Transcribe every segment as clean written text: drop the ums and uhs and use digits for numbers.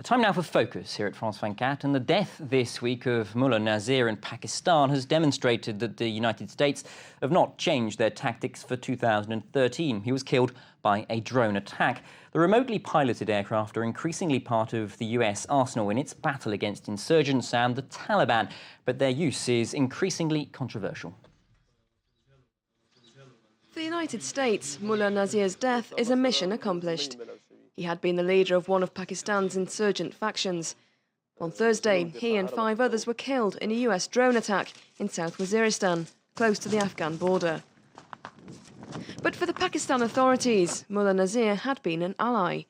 Time now for Focus here at France 24, and the death this week of Mullah Nazir in Pakistan has demonstrated that the United States have not changed their tactics for 2013. He was killed by a drone attack. The remotely piloted aircraft are increasingly part of the US arsenal in its battle against insurgents and the Taliban, but their use is increasingly controversial. For the United States, Mullah Nazir's death is a mission accomplished. He had been the leader of one of Pakistan's insurgent factions. On Thursday, he and 5 others were killed in a US drone attack in South Waziristan, close to the Afghan border. But for the Pakistan authorities, Mullah Nazir had been an ally.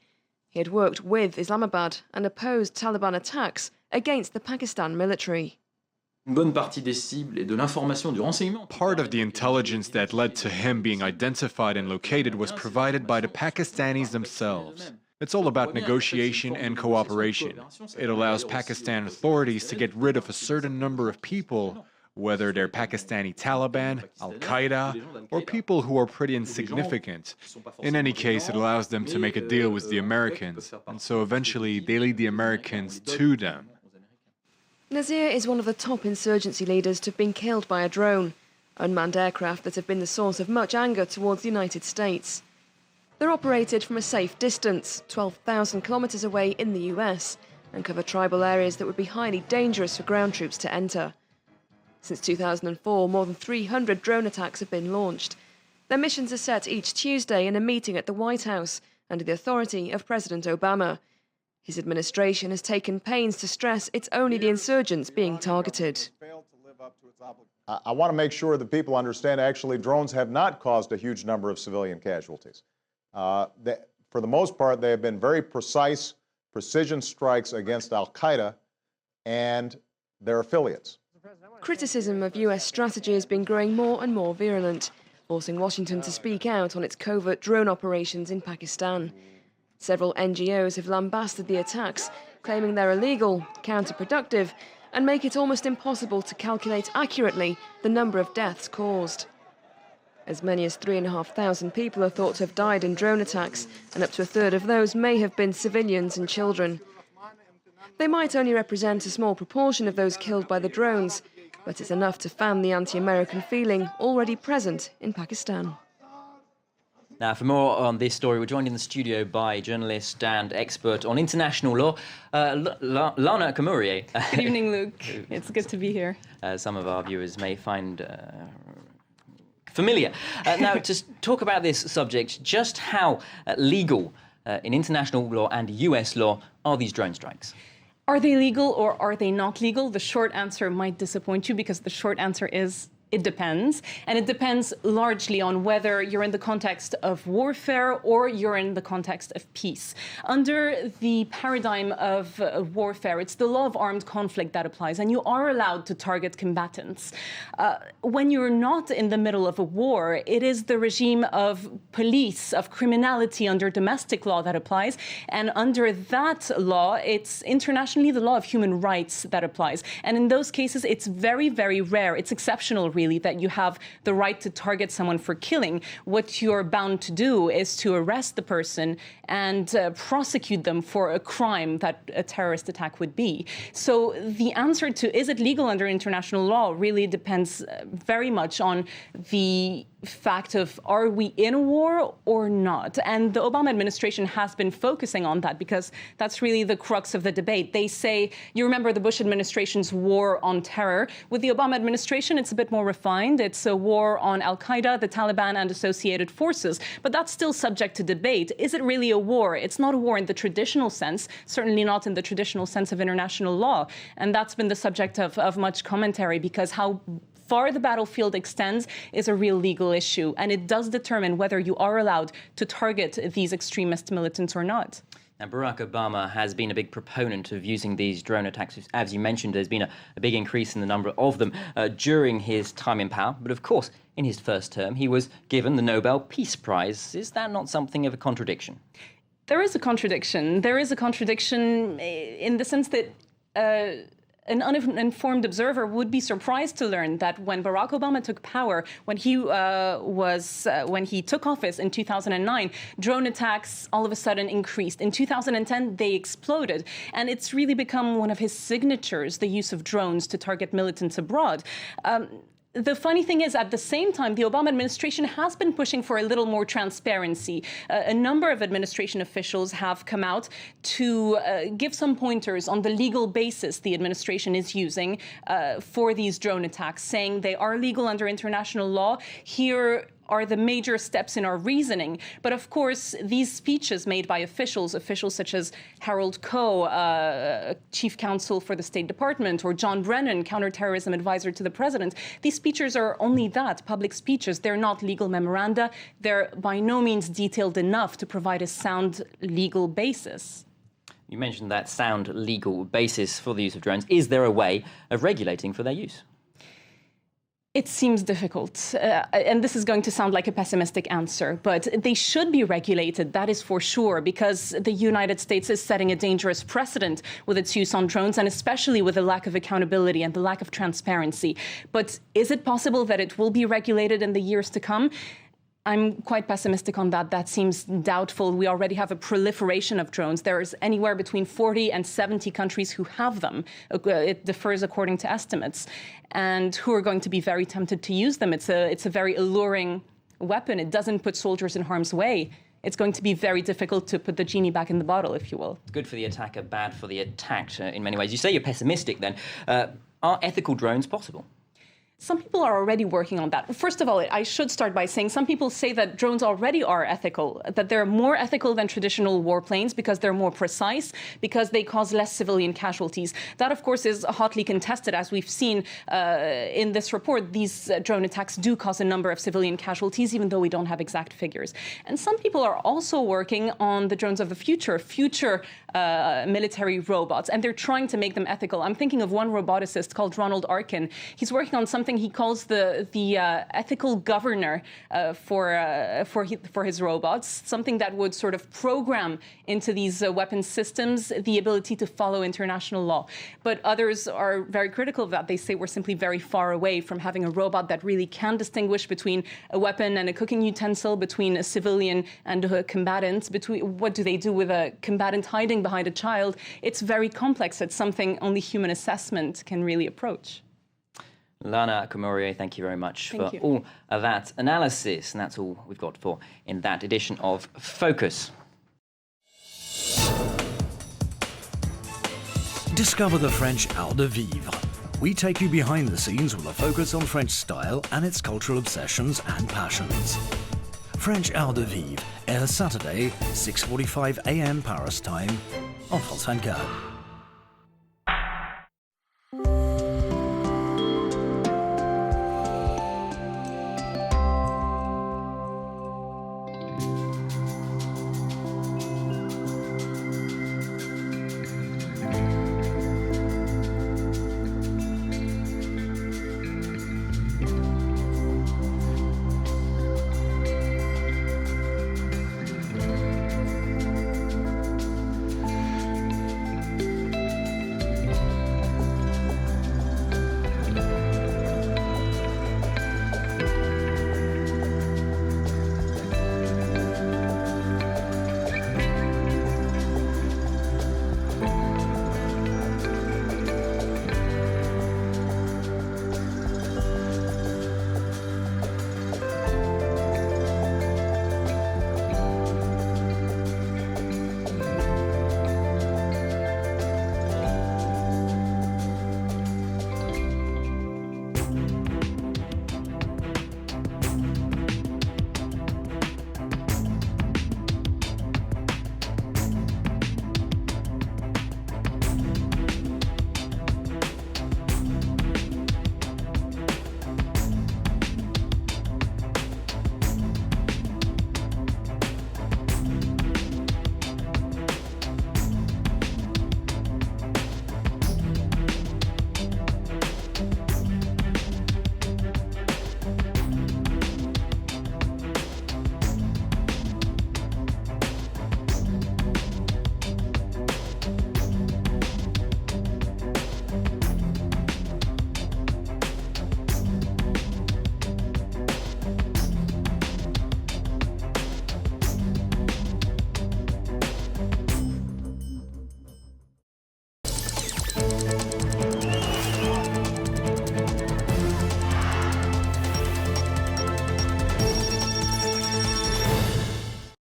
He had worked with Islamabad and opposed Taliban attacks against the Pakistan military. Part of the intelligence that led to him being identified and located was provided by the Pakistanis themselves. It's all about negotiation and cooperation. It allows Pakistan authorities to get rid of a certain number of people, whether they're Pakistani Taliban, Al-Qaeda, or people who are pretty insignificant. In any case, it allows them to make a deal with the Americans, and so eventually they lead the Americans to them. Nazir is one of the top insurgency leaders to have been killed by a drone, unmanned aircraft that have been the source of much anger towards the United States. They're operated from a safe distance, 12,000 kilometres away in the US, and cover tribal areas that would be highly dangerous for ground troops to enter. Since 2004, more than 300 drone attacks have been launched. Their missions are set each Tuesday in a meeting at the White House under the authority of President Obama. His administration has taken pains to stress it's only the insurgents being targeted. I want to make sure that people understand actually drones have not caused a huge number of civilian casualties. For the most part, they have been very precise, precision strikes against Al-Qaeda and their affiliates. Criticism of US strategy has been growing more and more virulent, forcing Washington to speak out on its covert drone operations in Pakistan. Several NGOs have lambasted the attacks, claiming they're illegal, counterproductive, and make it almost impossible to calculate accurately the number of deaths caused. As many as 3,500 people are thought to have died in drone attacks, and up to a third of those may have been civilians and children. They might only represent a small proportion of those killed by the drones, but it's enough to fan the anti-American feeling already present in Pakistan. Now, for more on this story, we're joined in the studio by journalist and expert on international law, Lana Kamourié. Good evening, Luke. It's good to be here. Some of our viewers may find familiar. Now, to talk about this subject, just how legal in international law and US law are these drone strikes? Are they legal or are they not legal? The short answer might disappoint you because the short answer is it depends, and it depends largely on whether you're in the context of warfare or you're in the context of peace. Under the paradigm of warfare, it's the law of armed conflict that applies, and you are allowed to target combatants. When you're not in the middle of a war, it is the regime of police, of criminality under domestic law that applies, and under that law, it's internationally the law of human rights that applies. And in those cases, it's very, very rare, it's exceptional really, that you have the right to target someone for killing. What you're bound to do is to arrest the person and prosecute them for a crime that a terrorist attack would be. So the answer to is it legal under international law really depends very much on the fact of are we in a war or not? And the Obama administration has been focusing on that because that's really the crux of the debate. They say, you remember the Bush administration's war on terror. With the Obama administration, it's a bit more refined. It's a war on Al-Qaeda, the Taliban, and associated forces. But that's still subject to debate. Is it really a war? It's not a war in the traditional sense, certainly not in the traditional sense of international law. And that's been the subject of much commentary because how far the battlefield extends is a real legal issue, and it does determine whether you are allowed to target these extremist militants or not. Now, Barack Obama has been a big proponent of using these drone attacks. As you mentioned, there's been a big increase in the number of them during his time in power. But of course, in his first term, he was given the Nobel Peace Prize. Is that not something of a contradiction? There is a contradiction. There is a contradiction in the sense that an uninformed observer would be surprised to learn that when Barack Obama took power, when he took office in 2009, drone attacks all of a sudden increased. In 2010, they exploded. And it's really become one of his signatures, the use of drones to target militants abroad. The funny thing is, at the same time, the Obama administration has been pushing for a little more transparency. A number of administration officials have come out to give some pointers on the legal basis the administration is using for these drone attacks, saying they are legal under international law. Here are the major steps in our reasoning. But of course, these speeches made by officials such as Harold Koh, chief counsel for the State Department, or John Brennan, counterterrorism advisor to the president, these speeches are only that, public speeches. They're not legal memoranda. They're by no means detailed enough to provide a sound legal basis. You mentioned that sound legal basis for the use of drones. Is there a way of regulating for their use? It seems difficult, and this is going to sound like a pessimistic answer, but they should be regulated, that is for sure, because the United States is setting a dangerous precedent with its use on drones, and especially with the lack of accountability and the lack of transparency. But is it possible that it will be regulated in the years to come? I'm quite pessimistic on that. That seems doubtful. We already have a proliferation of drones. There's anywhere between 40 and 70 countries who have them. It differs according to estimates, and who are going to be very tempted to use them. It's a very alluring weapon. It doesn't put soldiers in harm's way. It's going to be very difficult to put the genie back in the bottle, if you will. Good for the attacker, bad for the attacked in many ways. You say you're pessimistic then. Are ethical drones possible? Some people are already working on that. First of all, I should start by saying some people say that drones already are ethical, that they're more ethical than traditional warplanes because they're more precise, because they cause less civilian casualties. That, of course, is hotly contested. As we've seen in this report, these drone attacks do cause a number of civilian casualties, even though we don't have exact figures. And some people are also working on the drones of the future military robots, and they're trying to make them ethical. I'm thinking of one roboticist called Ronald Arkin. He's working on something he calls the ethical governor for his robots, something that would sort of program into these weapon systems the ability to follow international law. But others are very critical of that. They say we're simply very far away from having a robot that really can distinguish between a weapon and a cooking utensil, between a civilian and a combatant, between what do they do with a combatant hiding behind a child. It's very complex. It's something only human assessment can really approach. Lana Commorier, thank you very much for all of that analysis. And that's all we've got for in that edition of Focus. Discover the French art de vivre. We take you behind the scenes with a focus on French style and its cultural obsessions and passions. French art de vivre airs Saturday, 6:45 a.m. Paris time on France 24.